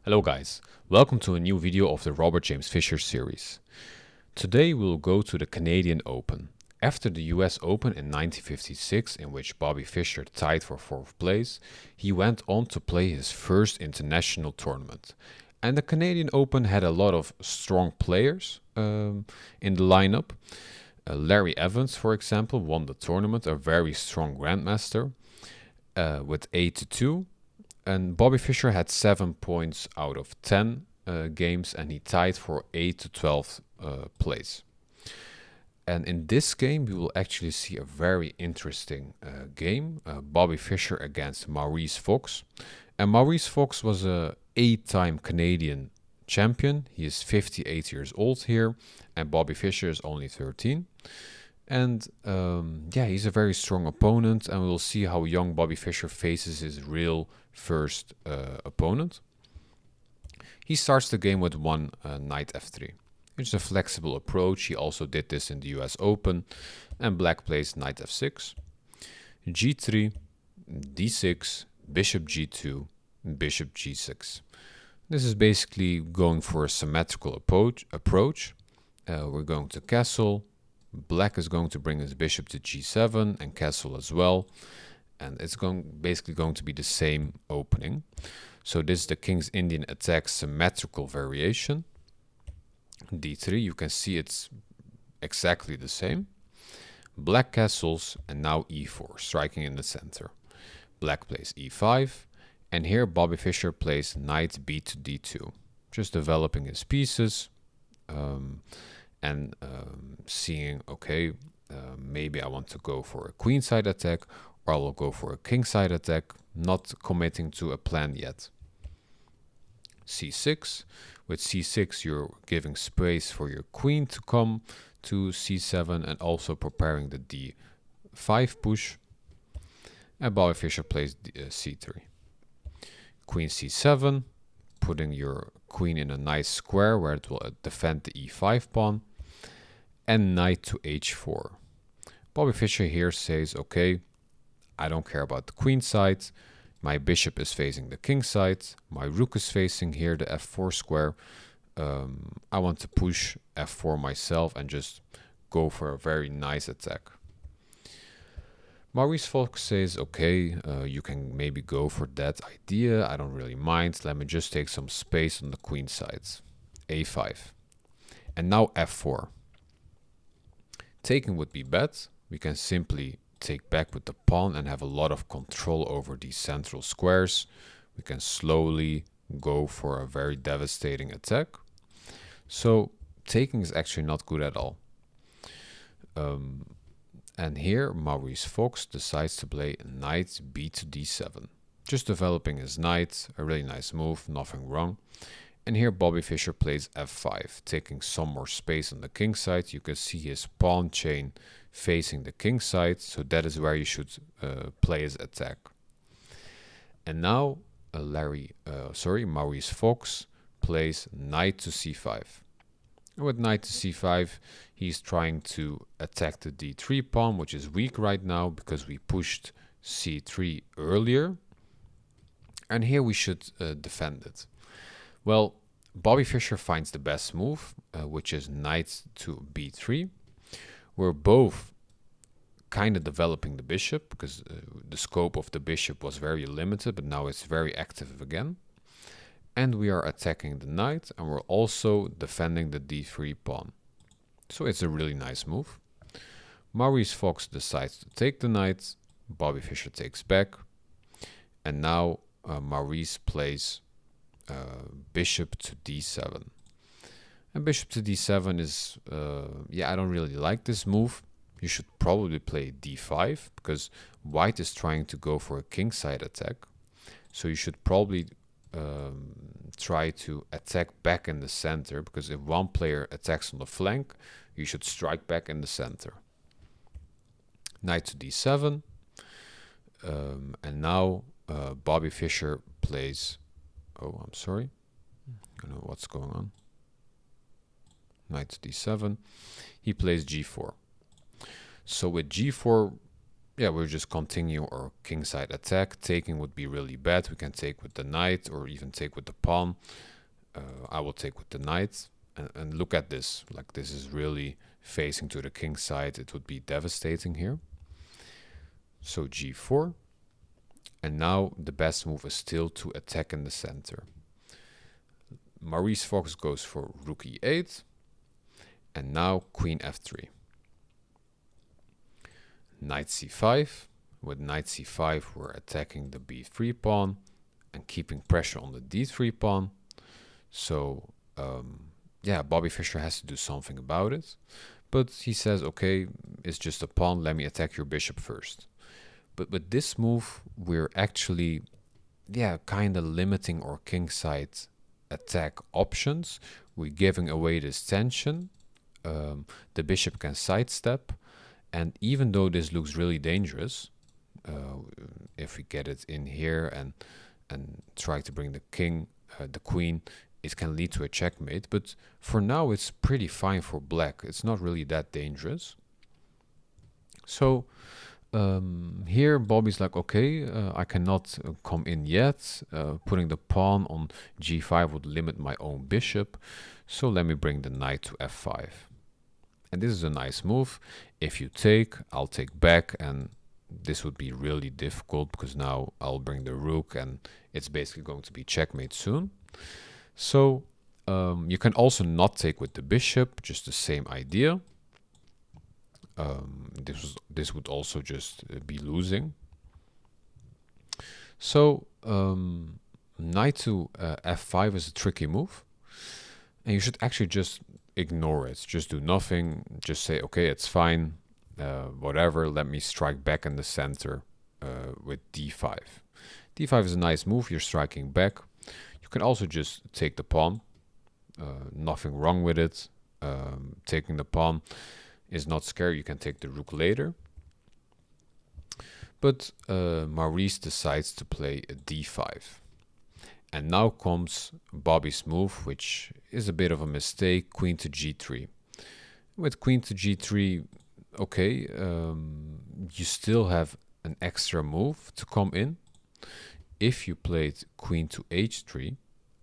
Hello guys, welcome to a new video of the Robert James Fischer series. Today we'll go to the Canadian Open. After the US Open in 1956, in which Bobby Fischer tied for 4th place, he went on to play his first international tournament. And the Canadian Open had a lot of strong players in the lineup. Larry Evans, for example, won the tournament, a very strong grandmaster with 8-2. And Bobby Fischer had 7 points out of 10 games, and he tied for 8 to 12th place. And in this game, we will actually see a very interesting game. Bobby Fischer against Maurice Fox. And Maurice Fox was a 8-time Canadian champion. He is 58 years old here, and Bobby Fischer is only 13. And he's a very strong opponent, and we'll see how young Bobby Fischer faces his real first opponent. He starts the game with one knight f3, which is a flexible approach. He also did this in the US Open, and black plays knight f6, g3, d6, bishop g2, bishop g6. This is basically going for a symmetrical approach. We're going to castle. Black is going to bring his bishop to g7 and castle as well. And it's basically going to be the same opening. So this is the King's Indian attack symmetrical variation. d3, you can see it's exactly the same. Black castles, and now e4, striking in the center. Black plays e5, and here Bobby Fischer plays knight b to d2, just developing his pieces. Seeing, okay, maybe I want to go for a queenside attack, or I will go for a kingside attack, not committing to a plan yet. c6. With c6, you're giving space for your queen to come to c7 and also preparing the d5 push. And Bobby Fischer plays c3. Queen c7, putting your queen in a nice square where it will defend the e5 pawn. And knight to h4. Bobby Fischer here says, okay, I don't care about the queen side. My bishop is facing the king side. My rook is facing here the f4 square. I want to push f4 myself and just go for a very nice attack. Maurice Fox says, okay, you can maybe go for that idea. I don't really mind. Let me just take some space on the queen side. a5. And now f4. Taking would be bad. We can simply take back with the pawn and have a lot of control over these central squares. We can slowly go for a very devastating attack. So taking is actually not good at all. And here Maurice Fox decides to play knight b to d7. Just developing his knight, a really nice move, nothing wrong. And here Bobby Fischer plays f5, taking some more space on the king side. You can see his pawn chain facing the king side, so that is where you should play his attack. And now Maurice Fox plays knight to c5. And with knight to c5, he's trying to attack the d3 pawn, which is weak right now because we pushed c3 earlier. And here we should defend it. Well, Bobby Fischer finds the best move, which is knight to b3. We're both kind of developing the bishop because the scope of the bishop was very limited, but now it's very active again. And we are attacking the knight, and we're also defending the d3 pawn. So it's a really nice move. Maurice Fox decides to take the knight. Bobby Fischer takes back. And now Maurice plays bishop to d7. And bishop to d7 is, I don't really like this move. You should probably play d5 because white is trying to go for a kingside attack. So you should probably try to attack back in the center, because if one player attacks on the flank, you should strike back in the center. Knight to d7. And now Bobby Fischer plays... Oh, I'm sorry. I don't know what's going on. Knight to d7. He plays g4. So with g4, yeah, we'll just continue our kingside attack. Taking would be really bad. We can take with the knight or even take with the pawn. I will take with the knight. And look at this. Like, this is really facing to the king side. It would be devastating here. So g4. And now the best move is still to attack in the center. Maurice Fox goes for rook e8. And now queen f3. Knight c5. With knight c5, we're attacking the b3 pawn and keeping pressure on the d3 pawn. So, yeah, Bobby Fischer has to do something about it. But he says, okay, it's just a pawn. Let me attack your bishop first. But with this move, we're actually, yeah, kind of limiting our kingside attack options. We're giving away this tension. The bishop can sidestep. And even though this looks really dangerous, if we get it in here and try to bring the king, the queen, it can lead to a checkmate. But for now, it's pretty fine for black. It's not really that dangerous. So here Bobby's like, okay, I cannot come in yet. Putting the pawn on g5 would limit my own bishop. So let me bring the knight to f5. And this is a nice move. If you take, I'll take back, and this would be really difficult because now I'll bring the rook and it's basically going to be checkmate soon. So you can also not take with the bishop, just the same idea. This would also just be losing. So knight to f5 is a tricky move, and you should actually just ignore it. Just do nothing. Just say, okay, it's fine. Whatever. Let me strike back in the center with d5. d5 is a nice move. You're striking back. You can also just take the pawn. Nothing wrong with it. Taking the pawn is not scary. You can take the rook later. But Maurice decides to play a d5. And now comes Bobby's move, which is a bit of a mistake, queen to g3. With queen to g3, okay, you still have an extra move to come in. If you played queen to h3,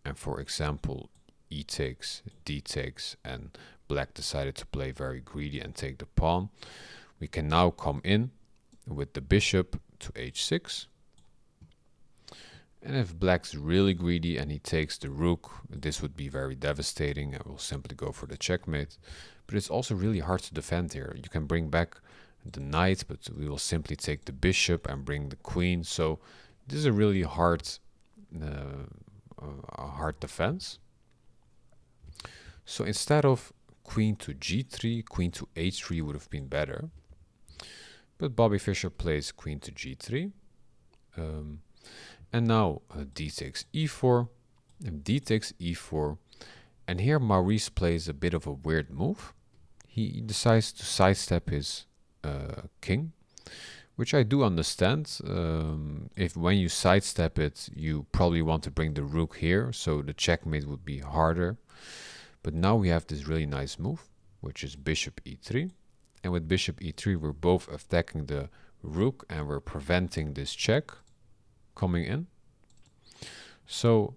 and for example, e takes, d takes, and black decided to play very greedy and take the pawn, we can now come in with the bishop to h6. And if black's really greedy and he takes the rook, this would be very devastating. I will simply go for the checkmate. But it's also really hard to defend here. You can bring back the knight, but we will simply take the bishop and bring the queen. So this is a really hard defense. So instead of queen to g3, queen to h3 would have been better. But Bobby Fischer plays queen to g3. And now d takes e4, and d takes e4. And here Maurice plays a bit of a weird move. He decides to sidestep his king, which I do understand. If when you sidestep it, you probably want to bring the rook here, so the checkmate would be harder. But now we have this really nice move, which is bishop e3. And with bishop e3, we're both attacking the rook and we're preventing this check coming in. So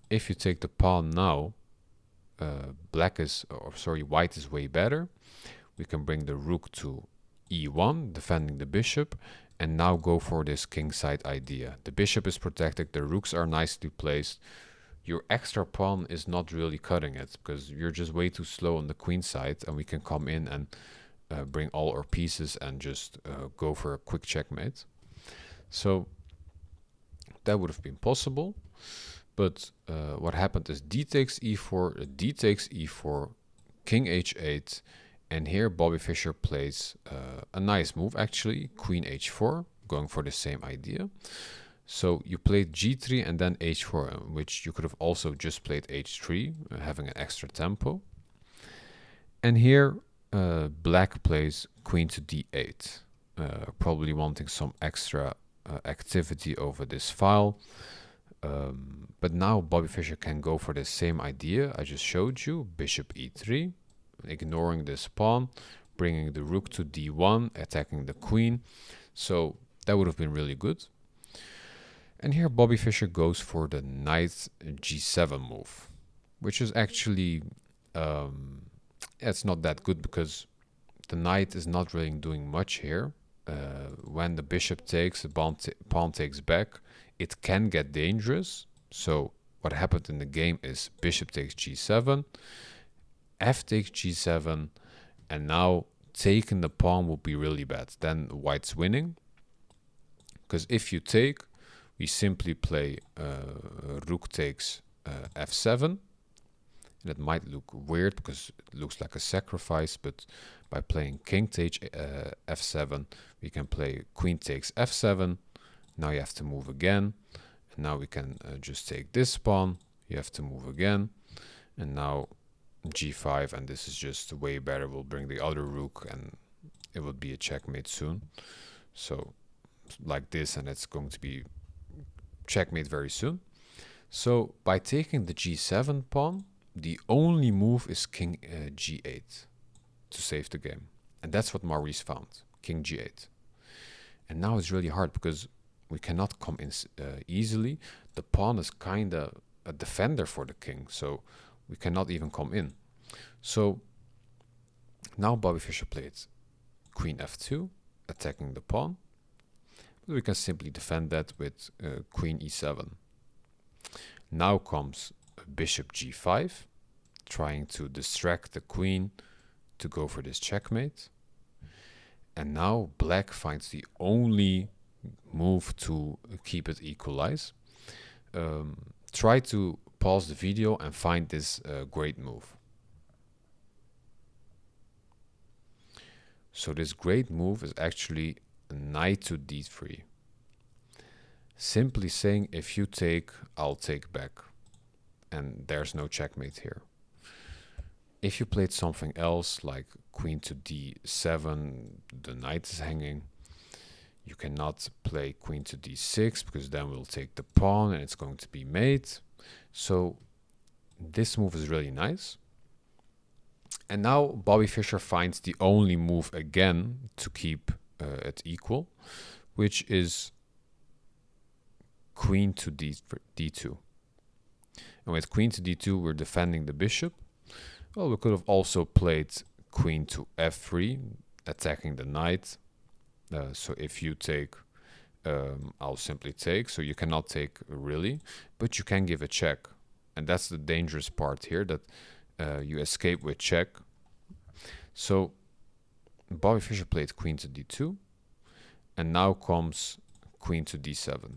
if you take the pawn now, white is way better. We can bring the rook to e1, defending the bishop, and now go for this kingside idea. The bishop is protected, the rooks are nicely placed. Your extra pawn is not really cutting it because you're just way too slow on the queen side, and we can come in and bring all our pieces and just go for a quick checkmate. So that would have been possible, but what happened is d takes e4, d takes e4, king h8, and here Bobby Fischer plays a nice move actually, queen h4, going for the same idea. So you played g3 and then h4, which you could have also just played h3, having an extra tempo. And here black plays queen to d8, probably wanting some extra activity over this file. But now Bobby Fischer can go for the same idea I just showed you, bishop e3, ignoring this pawn, bringing the rook to d1, attacking the queen. So that would have been really good. And here Bobby Fischer goes for the knight g7 move, which is actually, it's not that good because the knight is not really doing much here. When the bishop takes, the pawn takes back, it can get dangerous. So what happened in the game is bishop takes g7, f takes g7, and now taking the pawn would be really bad. Then white's winning, because if you take, we simply play rook takes f7. And it might look weird because it looks like a sacrifice, but by playing king takes f7, we can play queen takes f7. Now you have to move again. And now we can just take this pawn. You have to move again. And now g5, and this is just way better. We'll bring the other rook, and it will be a checkmate soon. So like this, and it's going to be checkmate very soon. So by taking the g7 pawn, the only move is king g8 to save the game. And that's what Maurice found, king g8. And now it's really hard because we cannot come in easily. The pawn is kind of a defender for the king, so we cannot even come in. So now Bobby Fischer played queen f2, attacking the pawn. But we can simply defend that with queen e7. Now comes bishop g5, trying to distract the queen to go for this checkmate. And now black finds the only move to keep it equalize. Try to pause the video and find this great move. So this great move is actually knight to d3. Simply saying, if you take, I'll take back. And there's no checkmate here. If you played something else, like queen to d7, the knight is hanging. You cannot play queen to d6, because then we'll take the pawn and it's going to be mate. So this move is really nice. And now Bobby Fischer finds the only move again to keep it equal, which is queen to d2. And with queen to d2, we're defending the bishop. Well, we could have also played queen to f3, attacking the knight. So if you take, I'll simply take. So you cannot take really, but you can give a check. And that's the dangerous part here, that you escape with check. So Bobby Fischer played queen to d2. And now comes queen to d7.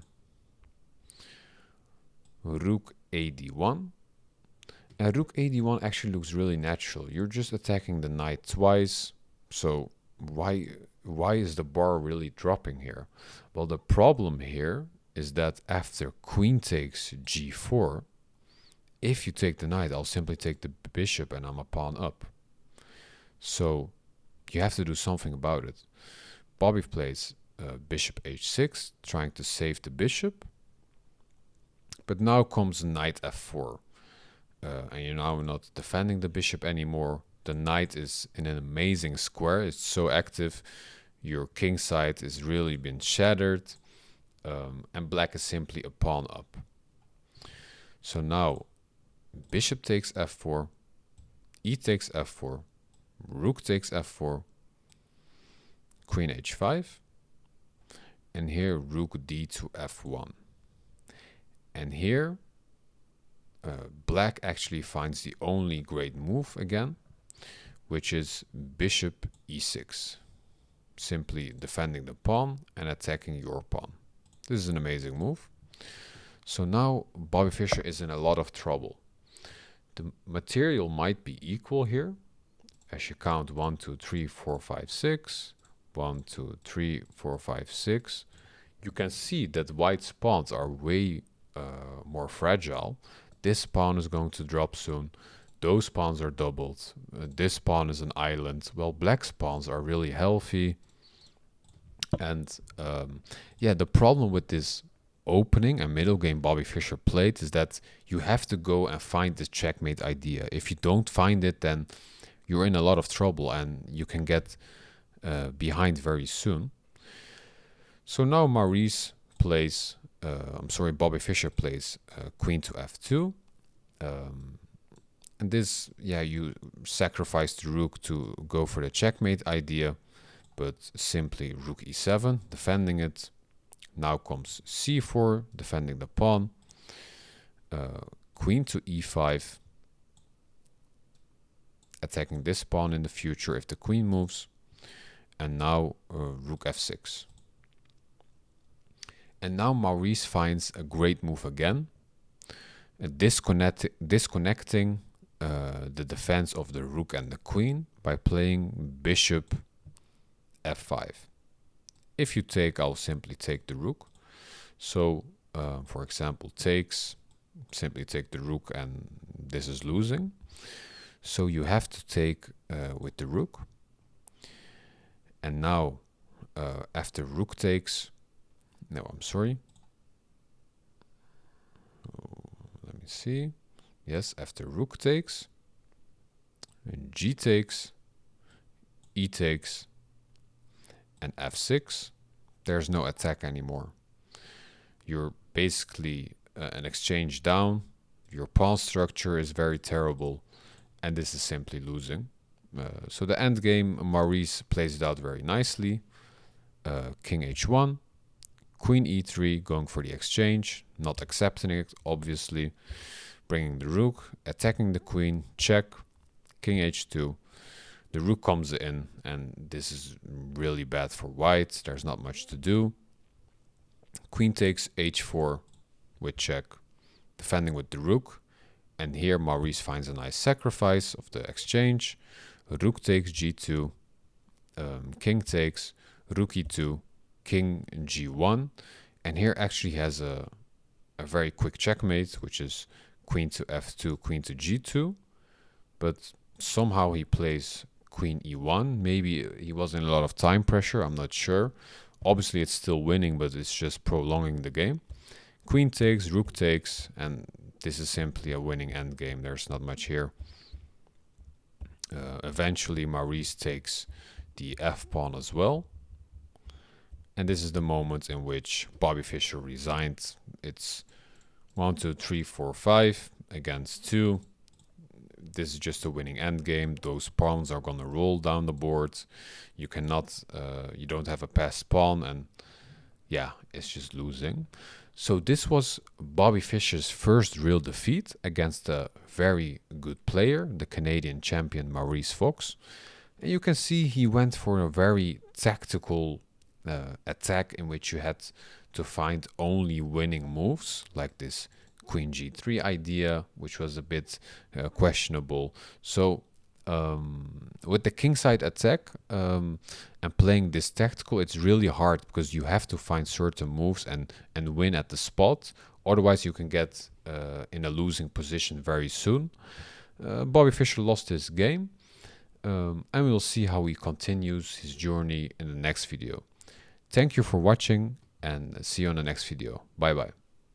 Rook a d1. And rook a d1 actually looks really natural. You're just attacking the knight twice. So why is the bar really dropping here? Well, the problem here is that after queen takes g4, if you take the knight, I'll simply take the bishop and I'm a pawn up. So you have to do something about it. Bobby plays bishop h6, trying to save the bishop. But now comes knight f4. And you're now not defending the bishop anymore. The knight is in an amazing square. It's so active. Your king side is really been shattered. And black is simply a pawn up. So now bishop takes f4. E takes f4. Rook takes f4. Queen h5. And here rook d to f1. And here black actually finds the only great move again, which is bishop e6. Simply defending the pawn and attacking your pawn. This is an amazing move. So now Bobby Fischer is in a lot of trouble. The material might be equal here. As you count 1, 2, 3, 4, 5, 6. 1, 2, 3, 4, 5, 6. You can see that white's pawns are way more fragile. This pawn is going to drop soon. Those pawns are doubled. This pawn is an island. Well, black's pawns are really healthy. And yeah, the problem with this opening and middle game Bobby Fischer played is that you have to go and find this checkmate idea. If you don't find it, then you're in a lot of trouble and you can get behind very soon. So now Maurice plays, Bobby Fischer plays queen to f2. And this, yeah, you sacrifice the rook to go for the checkmate idea, but simply rook e7, defending it. Now comes c4, defending the pawn. Queen to e5, attacking this pawn in the future if the queen moves. And now rook f6. And now Maurice finds a great move again, disconnecting the defense of the rook and the queen by playing bishop f5. If you take, I'll simply take the rook. So, for example, simply take the rook, and this is losing. So you have to take with the rook. And now, after rook takes, no, I'm sorry. Let me see. Yes, after rook takes, g takes, e takes, and f6, there's no attack anymore. You're basically an exchange down. Your pawn structure is very terrible, and this is simply losing. So the endgame, Maurice plays it out very nicely. King h1, queen e3, going for the exchange, not accepting it, obviously. Bringing the rook, attacking the queen, check, king h2. The rook comes in, and this is really bad for white. There's not much to do. Queen takes h4 with check, defending with the rook. And here Maurice finds a nice sacrifice of the exchange. Rook takes g2, king takes, rook e2, king g1. And here actually has a very quick checkmate, which is queen to f2, queen to g2. But somehow he plays queen e1. Maybe he was in a lot of time pressure, I'm not sure. Obviously it's still winning, but it's just prolonging the game. Queen takes, rook takes, and this is simply a winning endgame. There's not much here. Eventually Maurice takes the f-pawn as well. And this is the moment in which Bobby Fischer resigned. It's 1, 2, 3, 4, 5 against 2. This is just a winning endgame. Those pawns are gonna roll down the board. You cannot, you don't have a passed pawn, and yeah, it's just losing. So this was Bobby Fischer's first real defeat against a very good player, the Canadian champion Maurice Fox. And you can see he went for a very tactical attack in which you had to find only winning moves, like this queen g3 idea, which was a bit questionable. So with the kingside attack and playing this tactical, it's really hard because you have to find certain moves and win at the spot. Otherwise you can get in a losing position very soon. Bobby Fischer lost his game, and we'll see how he continues his journey in the next video. Thank you for watching, and see you on the next video. Bye bye.